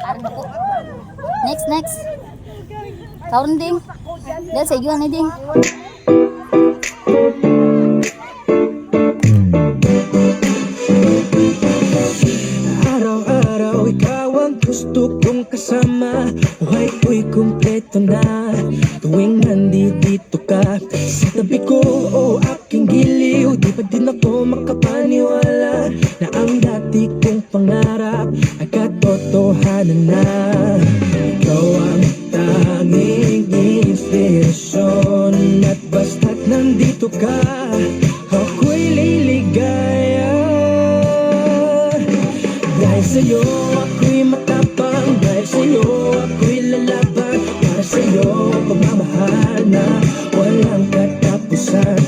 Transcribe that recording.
Parang ako. Next. Karon ding. Dahil sa iyo na ding. Araw-araw ikaw ang gusto kong kasama. Buhay ko'y kumpleto na tuwing nandito ka sa tabi ko o aking giliw. Di pa din ako makapaniwala na ang dati kong pangarap ay katotohanan na. Ikaw ang tanging inspirasyon at basta't nandito ka, ako'y liligaya. Dahil sa'yo ako'y matapang, dahil sa'yo ako'y lalaban. Para sa'yo pagmamahal na walang katapusan.